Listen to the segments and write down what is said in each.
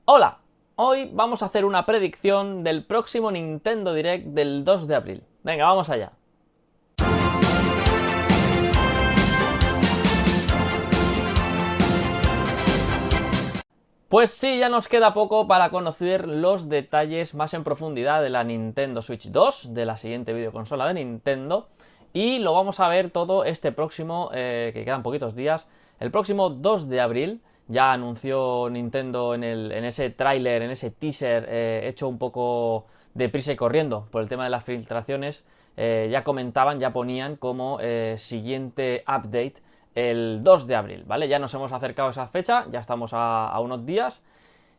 Hola, hoy vamos a hacer una predicción del próximo Nintendo Direct del 2 de abril. Venga, vamos allá. Pues sí, ya nos queda poco para conocer los detalles más en profundidad de la Nintendo Switch 2, de la siguiente videoconsola de Nintendo, y lo vamos a ver todo este próximo, que quedan poquitos días, el próximo 2 de abril. Ya anunció Nintendo en ese tráiler, en ese teaser, hecho un poco deprisa y corriendo por el tema de las filtraciones. Ya comentaban, ya ponían como siguiente update el 2 de abril, ¿vale? Ya nos hemos acercado a esa fecha, ya estamos a unos días.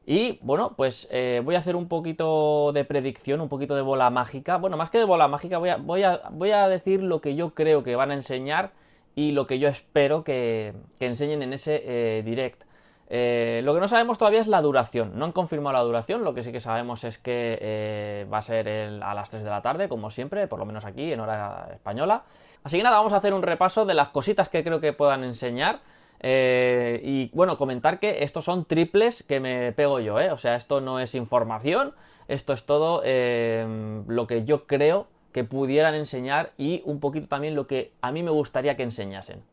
Y bueno, pues voy a hacer un poquito de predicción, un poquito de bola mágica. Bueno, más que de bola mágica, voy a decir lo que yo creo que van a enseñar y lo que yo espero que enseñen en ese direct. Lo que no sabemos todavía es la duración. No han confirmado la duración. Lo que sí que sabemos es que va a ser a las 3 de la tarde, como siempre, por lo menos aquí, en hora española. Así que nada, vamos a hacer un repaso de las cositas que creo que puedan enseñar. Y bueno, comentar que estos son triples que me pego yo, ¿eh? O sea, esto no es información, esto es todo lo que yo creo que pudieran enseñar y un poquito también lo que a mí me gustaría que enseñasen.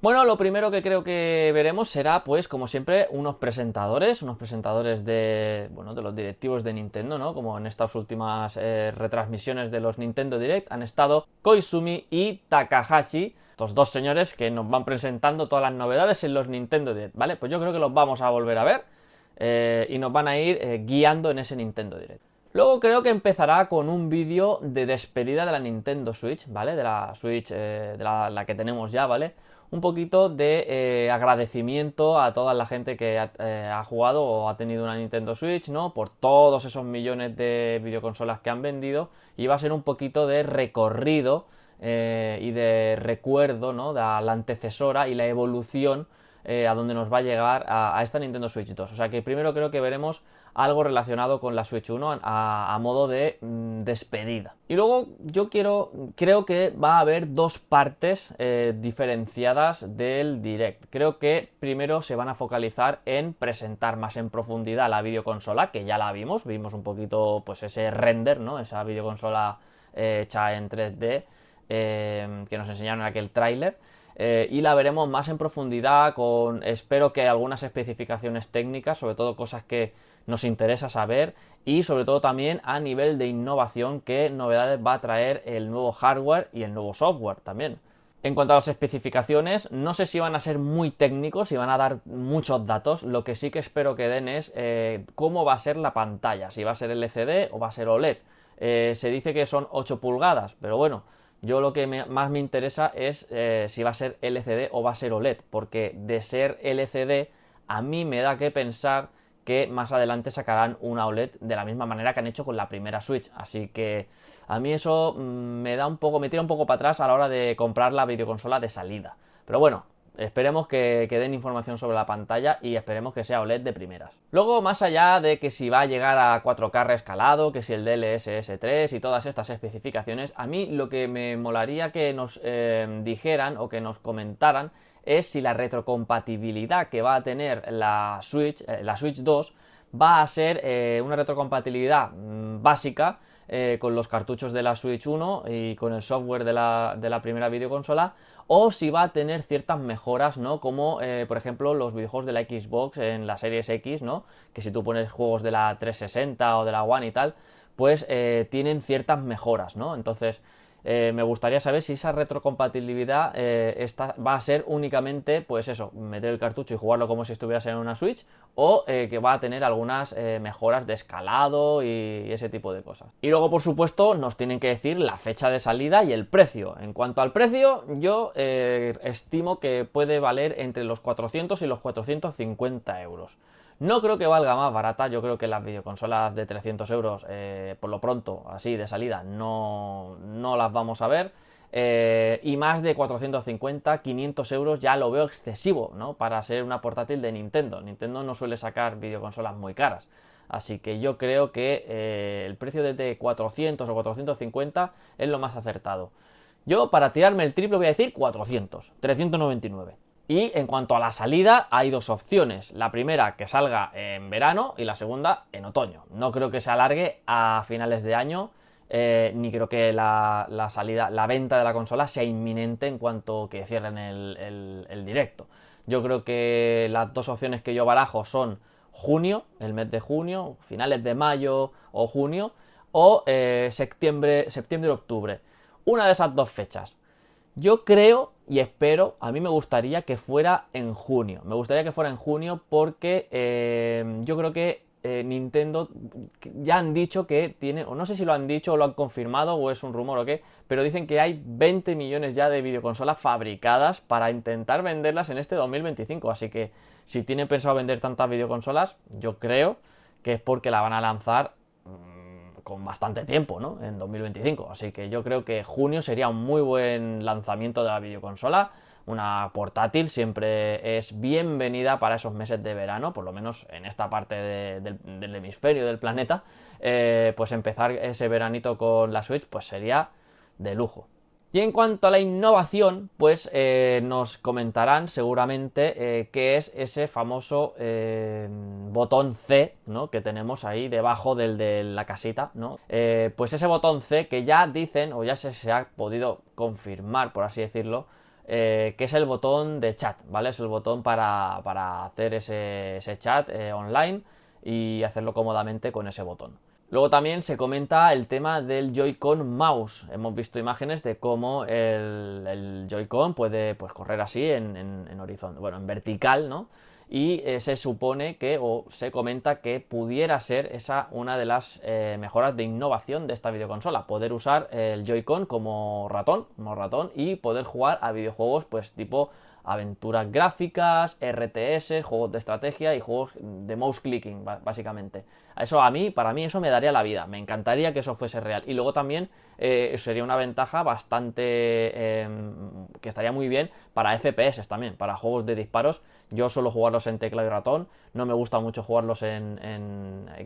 Bueno, lo primero que creo que veremos será, pues, como siempre, unos presentadores de, bueno, de los directivos de Nintendo, ¿no? Como en estas últimas retransmisiones de los Nintendo Direct han estado Koizumi y Takahashi, estos dos señores que nos van presentando todas las novedades en los Nintendo Direct, ¿vale? Pues yo creo que los vamos a volver a ver y nos van a ir guiando en ese Nintendo Direct. Luego creo que empezará con un vídeo de despedida de la Nintendo Switch, ¿vale? De la Switch, de la que tenemos ya, ¿vale? Un poquito de agradecimiento a toda la gente que ha jugado o ha tenido una Nintendo Switch, ¿no? Por todos esos millones de videoconsolas que han vendido. Y va a ser un poquito de recorrido y de recuerdo, ¿no? De la antecesora y la evolución a donde nos va a llegar a esta Nintendo Switch 2. O sea que primero creo que veremos algo relacionado con la Switch 1 a modo de despedida. Y luego yo creo que va a haber dos partes diferenciadas del Direct. Creo que primero se van a focalizar en presentar más en profundidad la videoconsola, que ya la vimos un poquito pues ese render, ¿no? Esa videoconsola hecha en 3D que nos enseñaron en aquel tráiler. Y la veremos más en profundidad con, espero que algunas especificaciones técnicas, sobre todo cosas que nos interesa saber y sobre todo también a nivel de innovación, qué novedades va a traer el nuevo hardware y el nuevo software también. En cuanto a las especificaciones, no sé si van a ser muy técnicos, si van a dar muchos datos. Lo que sí que espero que den es cómo va a ser la pantalla, si va a ser LCD o va a ser OLED. Se dice que son 8 pulgadas, pero bueno, yo lo que más me interesa es si va a ser LCD o va a ser OLED, porque de ser LCD a mí me da que pensar que más adelante sacarán una OLED de la misma manera que han hecho con la primera Switch. Así que a mí eso me tira un poco para atrás a la hora de comprar la videoconsola de salida. Pero bueno, esperemos que den información sobre la pantalla y esperemos que sea OLED de primeras. Luego, más allá de que si va a llegar a 4K rescalado, que si el DLSS 3 y todas estas especificaciones, a mí lo que me molaría que nos dijeran o que nos comentaran es si la retrocompatibilidad que va a tener la Switch 2 va a ser una retrocompatibilidad básica con los cartuchos de la Switch 1 y con el software de la primera videoconsola, o si va a tener ciertas mejoras, ¿no? Como por ejemplo los videojuegos de la Xbox en la Series X, ¿no? Que si tú pones juegos de la 360 o de la One y tal, pues tienen ciertas mejoras, ¿no? Entonces me gustaría saber si esa retrocompatibilidad va a ser únicamente, pues eso, meter el cartucho y jugarlo como si estuvieras en una Switch, o que va a tener algunas mejoras de escalado y ese tipo de cosas. Y luego, por supuesto, nos tienen que decir la fecha de salida y el precio. En cuanto al precio, yo estimo que puede valer entre los 400 y los 450 euros. No creo que valga más barata, yo creo que las videoconsolas de 300 euros, por lo pronto, así de salida, no las vamos a ver. Y más de 450, 500 euros ya lo veo excesivo, ¿no? Para ser una portátil de Nintendo. Nintendo no suele sacar videoconsolas muy caras. Así que yo creo que el precio de 400 o 450 es lo más acertado. Yo, para tirarme el triple, voy a decir 400, 399. Y en cuanto a la salida, hay dos opciones. La primera, que salga en verano, y la segunda, en otoño. No creo que se alargue a finales de año, ni creo que la salida, la venta de la consola sea inminente en cuanto que cierren el directo. Yo creo que las dos opciones que yo barajo son junio, el mes de junio, finales de mayo o junio, o septiembre-octubre. Una de esas dos fechas. Yo creo y espero, a mí me gustaría que fuera en junio. Me gustaría que fuera en junio porque yo creo que Nintendo ya han dicho que tiene, o no sé si lo han dicho o lo han confirmado o es un rumor o qué, pero dicen que hay 20 millones ya de videoconsolas fabricadas para intentar venderlas en este 2025. Así que si tienen pensado vender tantas videoconsolas, yo creo que es porque la van a lanzar con bastante tiempo, ¿no? En 2025. Así que yo creo que junio sería un muy buen lanzamiento de la videoconsola. Una portátil siempre es bienvenida para esos meses de verano, por lo menos en esta parte del hemisferio del planeta. Pues empezar ese veranito con la Switch pues sería de lujo. Y en cuanto a la innovación, pues nos comentarán seguramente qué es ese famoso botón C, ¿no? Que tenemos ahí debajo del de la casita, ¿no? Pues ese botón C que ya dicen, o ya se ha podido confirmar, por así decirlo, que es el botón de chat, ¿vale? Es el botón para hacer ese chat online y hacerlo cómodamente con ese botón. Luego también se comenta el tema del Joy-Con Mouse. Hemos visto imágenes de cómo el Joy-Con puede pues, correr así en horizonte, bueno, en vertical, ¿no? Y se supone que, o se comenta que pudiera ser esa una de las mejoras de innovación de esta videoconsola. Poder usar el Joy-Con como ratón y poder jugar a videojuegos pues tipo aventuras gráficas, RTS, juegos de estrategia y juegos de mouse clicking, básicamente. Eso para mí eso me daría la vida, me encantaría que eso fuese real. Y luego también sería una ventaja bastante que estaría muy bien para FPS también, para juegos de disparos. Yo suelo jugarlos en teclado y ratón, no me gusta mucho jugarlos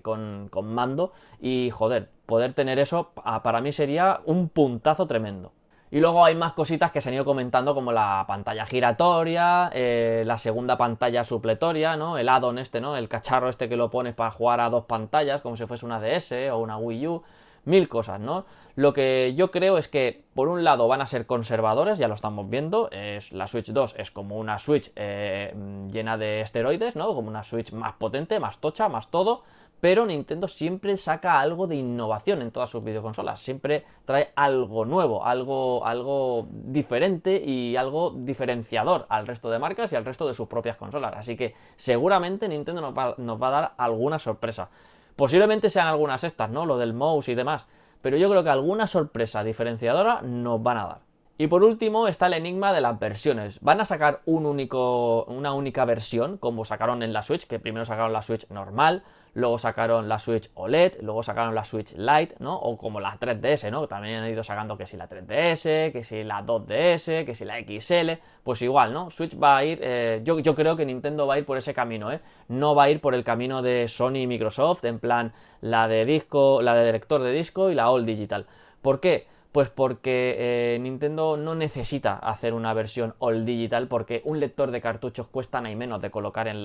con mando y joder, poder tener eso para mí sería un puntazo tremendo. Y luego hay más cositas que se han ido comentando como la pantalla giratoria, la segunda pantalla supletoria, ¿no? El add-on este, ¿no? El cacharro este que lo pones para jugar a dos pantallas, como si fuese una DS o una Wii U. Mil cosas, ¿no? Lo que yo creo es que, por un lado, van a ser conservadores, ya lo estamos viendo. La Switch 2 es como una Switch llena de esteroides, ¿no? Como una Switch más potente, más tocha, más todo. Pero Nintendo siempre saca algo de innovación en todas sus videoconsolas. Siempre trae algo nuevo, algo diferente y algo diferenciador al resto de marcas y al resto de sus propias consolas. Así que seguramente Nintendo nos va a dar alguna sorpresa. Posiblemente sean algunas estas, ¿no? Lo del mouse y demás. Pero yo creo que alguna sorpresa diferenciadora nos van a dar. Y por último está el enigma de las versiones. ¿Van a sacar una única versión, como sacaron en la Switch? Que primero sacaron la Switch normal, luego sacaron la Switch OLED, luego sacaron la Switch Lite, ¿no? O como la 3DS, ¿no? También han ido sacando que si la 3DS, que si la 2DS, que si la XL. Pues igual, ¿no? Switch va a ir... yo creo que Nintendo va a ir por ese camino, ¿eh? No va a ir por el camino de Sony y Microsoft, en plan la de disco, la de lector de disco y la All Digital. ¿Por qué? Pues porque Nintendo no necesita hacer una versión all digital porque un lector de cartuchos cuesta nada y menos de colocar en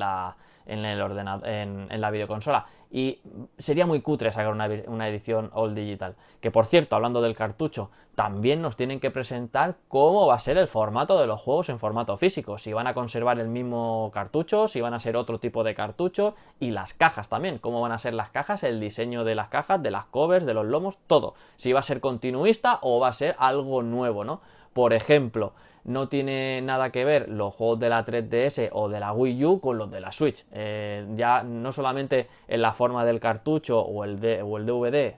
el ordenador, en la videoconsola. Y sería muy cutre sacar una edición all digital. Que por cierto, hablando del cartucho, también nos tienen que presentar cómo va a ser el formato de los juegos en formato físico. Si van a conservar el mismo cartucho, si van a ser otro tipo de cartucho y las cajas también. Cómo van a ser las cajas, el diseño de las cajas, de las covers, de los lomos, todo. Si va a ser continuista o va a ser algo nuevo, ¿no? Por ejemplo, no tiene nada que ver los juegos de la 3DS o de la Wii U con los de la Switch. Ya no solamente en la forma del cartucho o el DVD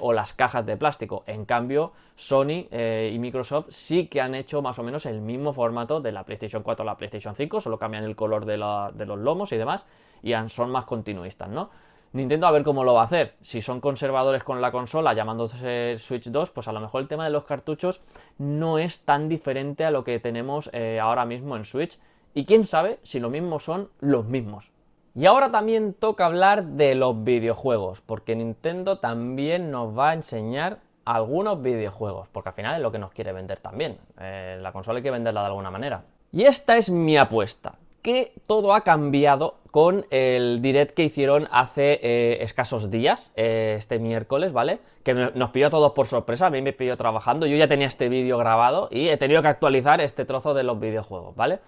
o las cajas de plástico. En cambio, Sony y Microsoft sí que han hecho más o menos el mismo formato de la PlayStation 4 a la PlayStation 5, solo cambian el color de los lomos y demás, y son más continuistas, ¿no? Nintendo a ver cómo lo va a hacer. Si son conservadores con la consola llamándose Switch 2, pues a lo mejor el tema de los cartuchos no es tan diferente a lo que tenemos ahora mismo en Switch. Y quién sabe si lo mismo son los mismos. Y ahora también toca hablar de los videojuegos, porque Nintendo también nos va a enseñar algunos videojuegos, porque al final es lo que nos quiere vender también. La consola hay que venderla de alguna manera. Y esta es mi apuesta, que todo ha cambiado con el direct que hicieron hace escasos días, este miércoles, ¿vale? Que nos pilló a todos por sorpresa, a mí me pilló trabajando, yo ya tenía este vídeo grabado y he tenido que actualizar este trozo de los videojuegos, ¿vale?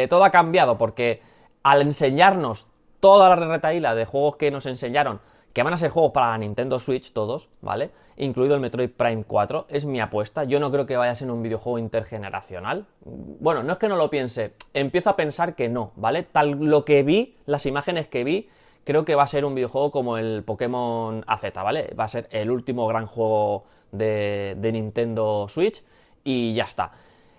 Todo ha cambiado porque al enseñarnos toda la retaíla de juegos que nos enseñaron, que van a ser juegos para la Nintendo Switch todos, ¿vale? Incluido el Metroid Prime 4, es mi apuesta. Yo no creo que vaya a ser un videojuego intergeneracional. Bueno, no es que no lo piense, empiezo a pensar que no, ¿vale? Tal lo que vi, las imágenes que vi, creo que va a ser un videojuego como el Pokémon AZ, ¿vale? Va a ser el último gran juego de Nintendo Switch y ya está.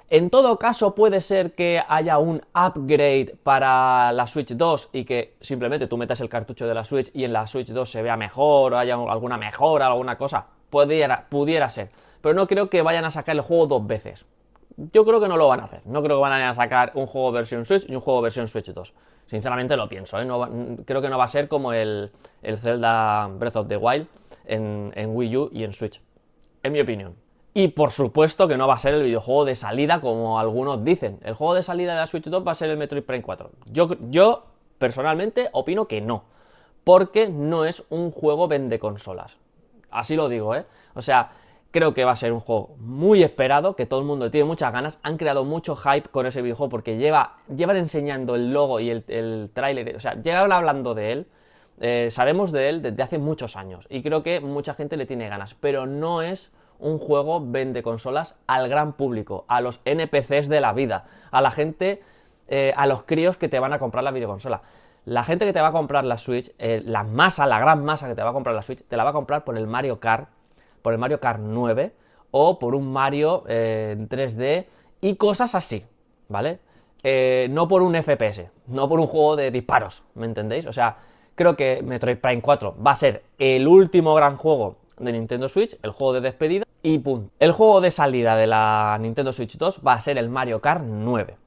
En todo caso, puede ser que haya un upgrade para la Switch 2 y que simplemente tú metas el cartucho de la Switch y en la Switch 2 se vea mejor o haya alguna mejora, alguna cosa. Pudiera ser. Pero no creo que vayan a sacar el juego dos veces. Yo creo que no lo van a hacer. No creo que van a sacar un juego versión Switch y un juego versión Switch 2. Sinceramente lo pienso, ¿eh? Creo que no va a ser como el Zelda Breath of the Wild en Wii U y en Switch. En mi opinión. Y por supuesto que no va a ser el videojuego de salida como algunos dicen. El juego de salida de la Switch 2 va a ser el Metroid Prime 4. Yo personalmente opino que no. Porque no es un juego vende consolas. Así lo digo, ¿eh? O sea, creo que va a ser un juego muy esperado, que todo el mundo tiene muchas ganas. Han creado mucho hype con ese videojuego porque llevan enseñando el logo y el tráiler. O sea, llevan hablando de él. Sabemos de él desde hace muchos años. Y creo que mucha gente le tiene ganas. Pero no es un juego vende consolas al gran público, a los NPCs de la vida, a la gente, a los críos que te van a comprar la videoconsola. La gente que te va a comprar la Switch, la gran masa que te va a comprar la Switch, te la va a comprar por el Mario Kart 9 o por un Mario en 3D y cosas así, ¿vale? No por un FPS, no por un juego de disparos, ¿me entendéis? O sea, creo que Metroid Prime 4 va a ser el último gran juego de Nintendo Switch, el juego de despedida y punto. El juego de salida de la Nintendo Switch 2 va a ser el Mario Kart 9.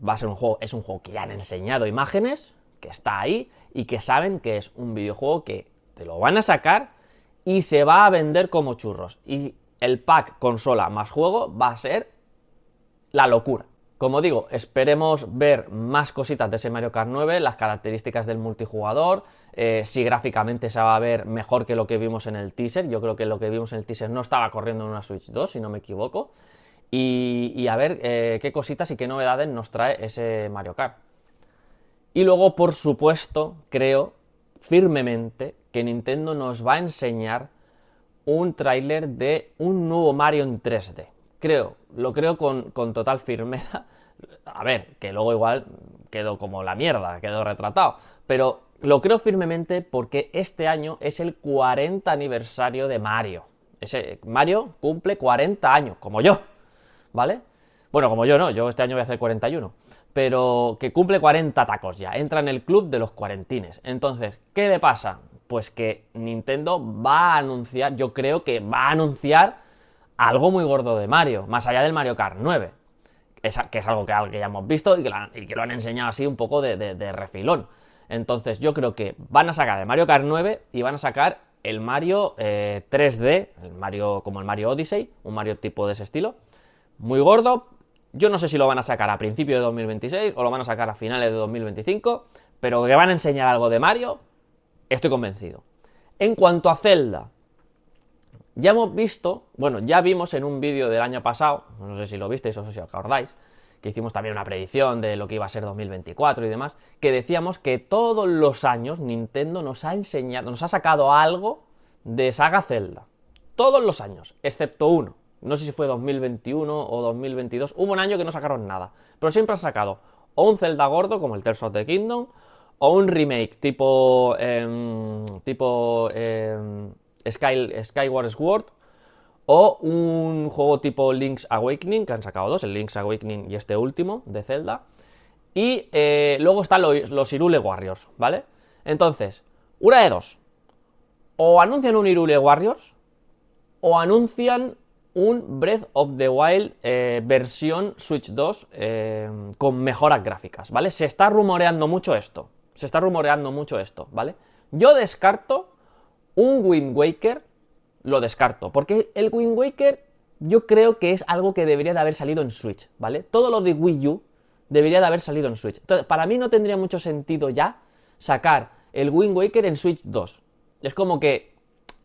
Va a ser un juego, es un juego que ya han enseñado imágenes, que está ahí y que saben que es un videojuego que te lo van a sacar y se va a vender como churros. Y el pack consola más juego va a ser la locura. Como digo, esperemos ver más cositas de ese Mario Kart 9, las características del multijugador, si gráficamente se va a ver mejor que lo que vimos en el teaser. Yo creo que lo que vimos en el teaser no estaba corriendo en una Switch 2, si no me equivoco. Y a ver qué cositas y qué novedades nos trae ese Mario Kart. Y luego, por supuesto, creo firmemente que Nintendo nos va a enseñar un tráiler de un nuevo Mario en 3D. Lo creo con total firmeza. A ver, que luego igual quedó como la mierda, quedó retratado. Pero lo creo firmemente porque este año es el 40 aniversario de Mario. Mario cumple 40 años, como yo, ¿vale? Bueno, como yo no, yo este año voy a hacer 41. Pero que cumple 40 tacos ya, entra en el club de los cuarentines. Entonces, ¿qué le pasa? Pues que Nintendo va a anunciar, yo creo que va a anunciar algo muy gordo de Mario, más allá del Mario Kart 9, que es algo que ya hemos visto y que lo han enseñado así un poco de refilón. Entonces yo creo que van a sacar el Mario Kart 9 y van a sacar el Mario 3D, como el Mario Odyssey, un Mario tipo de ese estilo, muy gordo. Yo no sé si lo van a sacar a principios de 2026 o lo van a sacar a finales de 2025, pero que van a enseñar algo de Mario, estoy convencido. En cuanto a Zelda, ya hemos visto, bueno, ya vimos en un vídeo del año pasado, no sé si lo visteis o si os acordáis, que hicimos también una predicción de lo que iba a ser 2024 y demás, que decíamos que todos los años Nintendo nos ha enseñado, nos ha sacado algo de saga Zelda. Todos los años, excepto uno. No sé si fue 2021 o 2022, hubo un año que no sacaron nada, pero siempre han sacado o un Zelda gordo como el Tears of the Kingdom, o un remake tipo Skyward Sword, o un juego tipo Link's Awakening, que han sacado dos, el Link's Awakening y este último de Zelda. Y luego están los Hyrule Warriors, ¿vale? Entonces, una de dos. O anuncian un Hyrule Warriors, o anuncian un Breath of the Wild versión Switch 2 con mejoras gráficas, ¿vale? Se está rumoreando mucho esto. ¿Vale? Yo descarto un Wind Waker, lo descarto, porque el Wind Waker yo creo que es algo que debería de haber salido en Switch, ¿vale? Todo lo de Wii U debería de haber salido en Switch. Entonces, para mí no tendría mucho sentido ya sacar el Wind Waker en Switch 2. Es como que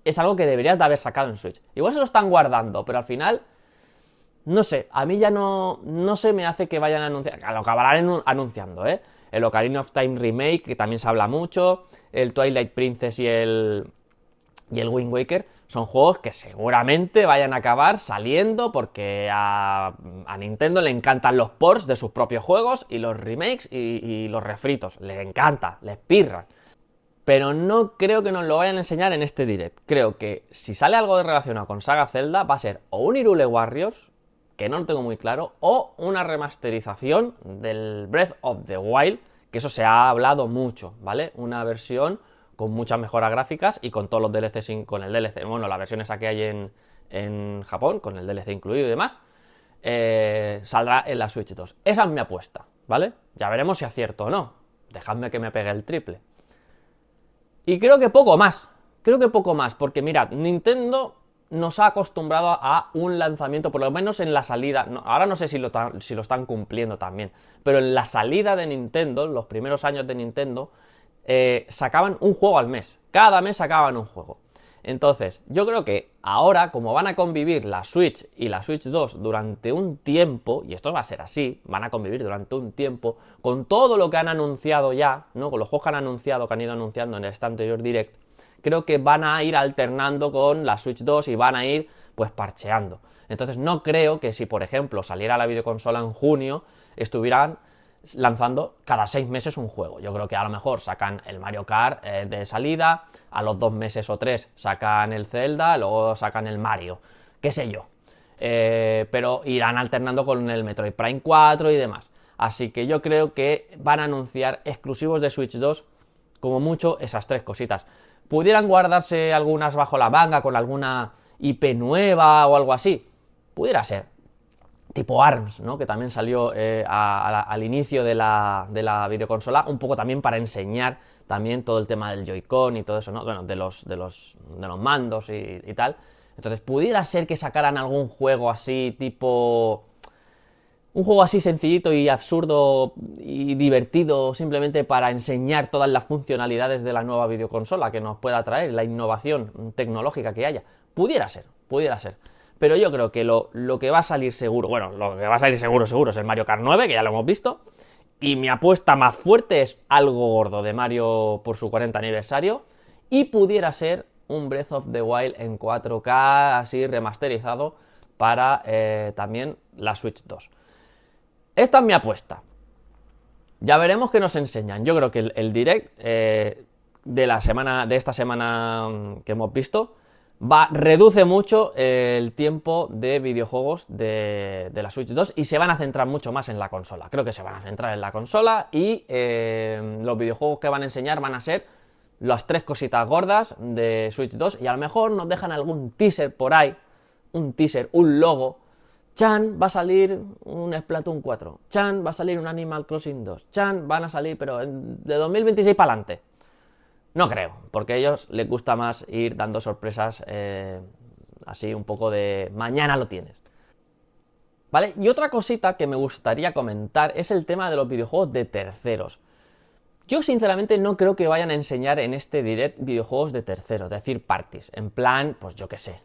es algo que deberías de haber sacado en Switch. Igual se lo están guardando, pero al final, no sé, a mí ya no se me hace que vayan a anunciar, lo acabarán anunciando, ¿eh? El Ocarina of Time Remake, que también se habla mucho, el Twilight Princess y el Wind Waker, son juegos que seguramente vayan a acabar saliendo porque a Nintendo le encantan los ports de sus propios juegos y los remakes y los refritos. Les encanta, les pirran. Pero no creo que nos lo vayan a enseñar en este direct. Creo que si sale algo relacionado con Saga Zelda va a ser o un Hyrule Warriors, que no lo tengo muy claro, o una remasterización del Breath of the Wild, que eso se ha hablado mucho, ¿vale? Una versión con muchas mejoras gráficas y con todos los DLCs, con el DLC, bueno, la versión esa que hay en Japón, con el DLC incluido y demás, saldrá en la Switch 2. Esa es mi apuesta, ¿vale? Ya veremos si acierto o no. Dejadme que me pegue el triple. Y creo que poco más, porque mirad, Nintendo nos ha acostumbrado a un lanzamiento, por lo menos en la salida, ahora no sé si lo están cumpliendo también, pero en la salida de Nintendo, los primeros años de Nintendo, sacaban un juego al mes. Cada mes sacaban un juego. Entonces, yo creo que ahora, como van a convivir la Switch y la Switch 2 durante un tiempo, y esto va a ser así, van a convivir durante un tiempo, con todo lo que han anunciado ya, ¿no? Con los juegos que han anunciado, que han ido anunciando en este anterior direct, creo que van a ir alternando con la Switch 2 y van a ir, pues, parcheando. Entonces, no creo que si, por ejemplo, saliera la videoconsola en junio, estuvieran lanzando cada 6 meses un juego. Yo creo que a lo mejor sacan el Mario Kart de salida, a los 2 meses o 3 sacan el Zelda, luego sacan el Mario, qué sé yo. Pero irán alternando con el Metroid Prime 4 y demás. Así que yo creo que van a anunciar exclusivos de Switch 2, como mucho, esas 3 cositas. ¿Pudieran guardarse algunas bajo la manga con alguna IP nueva o algo así? Pudiera ser. Tipo ARMS, ¿no? Que también salió al inicio de la videoconsola, un poco también para enseñar también todo el tema del Joy-Con y todo eso, ¿no? Bueno, de los mandos y tal. Entonces, pudiera ser que sacaran algún juego así, tipo... Un juego así sencillito y absurdo y divertido, simplemente para enseñar todas las funcionalidades de la nueva videoconsola que nos pueda traer, la innovación tecnológica que haya. Pudiera ser, pudiera ser. Pero yo creo que lo que va a salir seguro, bueno, lo que va a salir seguro es el Mario Kart 9, que ya lo hemos visto, y mi apuesta más fuerte es algo gordo de Mario por su 40 aniversario, y pudiera ser un Breath of the Wild en 4K, así remasterizado, para también la Switch 2. Esta es mi apuesta. Ya veremos qué nos enseñan. Yo creo que el direct de esta semana que hemos visto reduce mucho el tiempo de videojuegos de la Switch 2 y se van a centrar mucho más en la consola. Creo que se van a centrar en la consola y los videojuegos que van a enseñar van a ser las 3 cositas gordas de Switch 2 y a lo mejor nos dejan algún teaser por ahí, un teaser, un logo. Chan, va a salir un Splatoon 4, Chan, va a salir un Animal Crossing 2, Chan, van a salir, pero de 2026 para adelante. No creo, porque a ellos les gusta más ir dando sorpresas así un poco de mañana lo tienes. ¿Vale? Y otra cosita que me gustaría comentar es el tema de los videojuegos de terceros. Yo sinceramente no creo que vayan a enseñar en este direct videojuegos de terceros, es decir, parties, en plan, pues yo qué sé,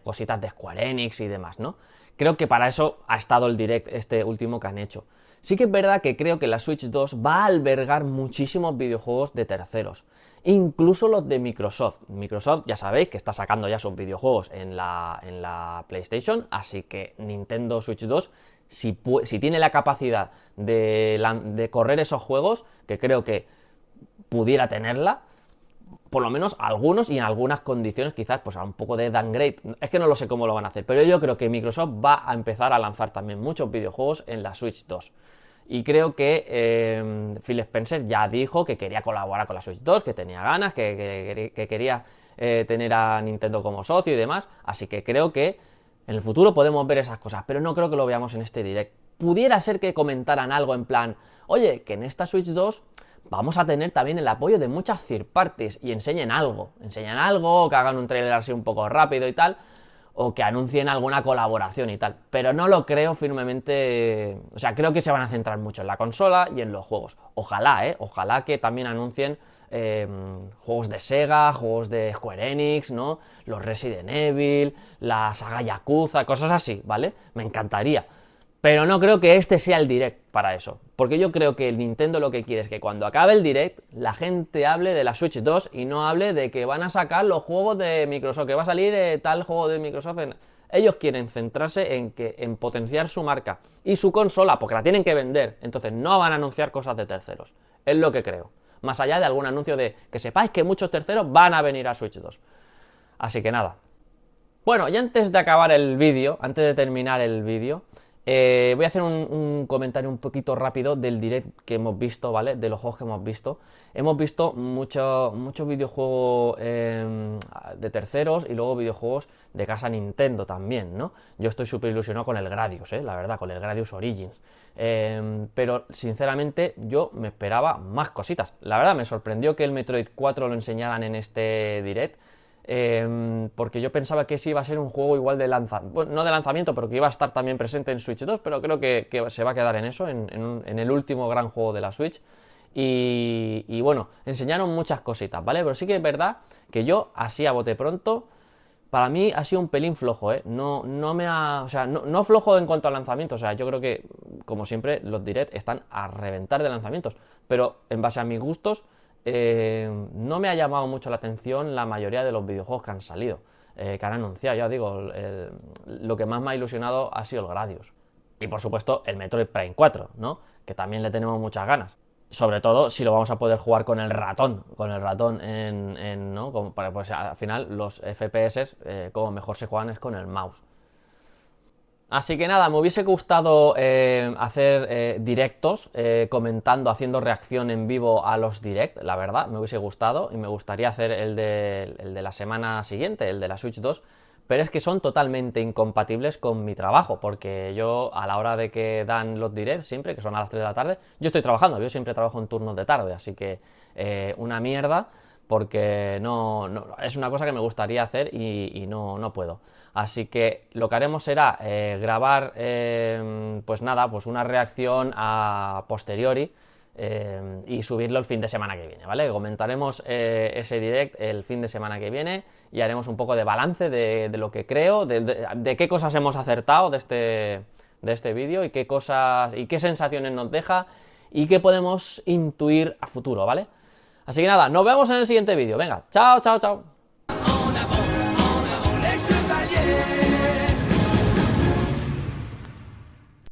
cositas de Square Enix y demás, ¿no? Creo que para eso ha estado el direct este último que han hecho. Sí que es verdad que creo que la Switch 2 va a albergar muchísimos videojuegos de terceros, incluso los de Microsoft. Microsoft ya sabéis que está sacando ya sus videojuegos en la PlayStation, así que Nintendo Switch 2, si tiene la capacidad de correr esos juegos, que creo que pudiera tenerla, por lo menos algunos y en algunas condiciones quizás pues a un poco de downgrade, es que no lo sé cómo lo van a hacer, pero yo creo que Microsoft va a empezar a lanzar también muchos videojuegos en la Switch 2 y creo que Phil Spencer ya dijo que quería colaborar con la Switch 2, que tenía ganas, que quería tener a Nintendo como socio y demás, así que creo que en el futuro podemos ver esas cosas, pero no creo que lo veamos en este direct. Pudiera ser que comentaran algo en plan, oye, que en esta Switch 2 vamos a tener también el apoyo de muchas third parties y enseñen algo, que hagan un trailer así un poco rápido y tal, o que anuncien alguna colaboración y tal, pero no lo creo firmemente, o sea, creo que se van a centrar mucho en la consola y en los juegos. Ojalá, ojalá que también anuncien juegos de Sega, juegos de Square Enix, ¿no? Los Resident Evil, la saga Yakuza, cosas así, ¿vale? Me encantaría. Pero no creo que este sea el Direct para eso. Porque yo creo que el Nintendo lo que quiere es que cuando acabe el Direct, la gente hable de la Switch 2 y no hable de que van a sacar los juegos de Microsoft, que va a salir tal juego de Microsoft. Ellos quieren centrarse en potenciar su marca y su consola, porque la tienen que vender. Entonces no van a anunciar cosas de terceros. Es lo que creo. Más allá de algún anuncio de que sepáis que muchos terceros van a venir a Switch 2. Así que nada. Bueno, y antes de acabar el vídeo, antes de terminar el vídeo, voy a hacer un comentario un poquito rápido del direct que hemos visto, ¿vale? De los juegos que hemos visto. Hemos visto muchos videojuegos de terceros y luego videojuegos de casa Nintendo también, ¿no? Yo estoy súper ilusionado con el Gradius, la verdad, con el Gradius Origins. Pero sinceramente yo me esperaba más cositas. La verdad me sorprendió que el Metroid 4 lo enseñaran en este direct. Porque yo pensaba que ese iba a ser un juego igual de lanzamiento, bueno, no de lanzamiento, pero que iba a estar también presente en Switch 2, pero creo que se va a quedar en eso, en el último gran juego de la Switch. Y bueno, enseñaron muchas cositas, ¿vale? Pero sí que es verdad que yo, así a bote pronto, para mí ha sido un pelín flojo, ¿eh? No me ha... O sea, no flojo en cuanto a lanzamientos, o sea, yo creo que, como siempre, los direct están a reventar de lanzamientos, pero en base a mis gustos, no me ha llamado mucho la atención la mayoría de los videojuegos que han salido, que han anunciado. Ya digo, lo que más me ha ilusionado ha sido el Gradius. Y por supuesto el Metroid Prime 4, ¿no? Que también le tenemos muchas ganas. Sobre todo si lo vamos a poder jugar con el ratón, ¿no? Como para, pues al final los FPS, como mejor se juegan es con el mouse. Así que nada, me hubiese gustado hacer directos comentando, haciendo reacción en vivo a los direct, la verdad, me hubiese gustado y me gustaría hacer el de la semana siguiente, el de la Switch 2, pero es que son totalmente incompatibles con mi trabajo, porque yo a la hora de que dan los directs siempre, que son a las 3 de la tarde, yo estoy trabajando, yo siempre trabajo en turnos de tarde, así que una mierda, porque no, es una cosa que me gustaría hacer y no puedo. Así que lo que haremos será grabar, pues nada, pues una reacción a posteriori y subirlo el fin de semana que viene, ¿vale? Comentaremos ese direct el fin de semana que viene y haremos un poco de balance de lo que creo, de qué cosas hemos acertado de este vídeo y qué cosas y qué sensaciones nos deja y qué podemos intuir a futuro, ¿vale? Así que nada, nos vemos en el siguiente vídeo. Venga, chao, chao, chao.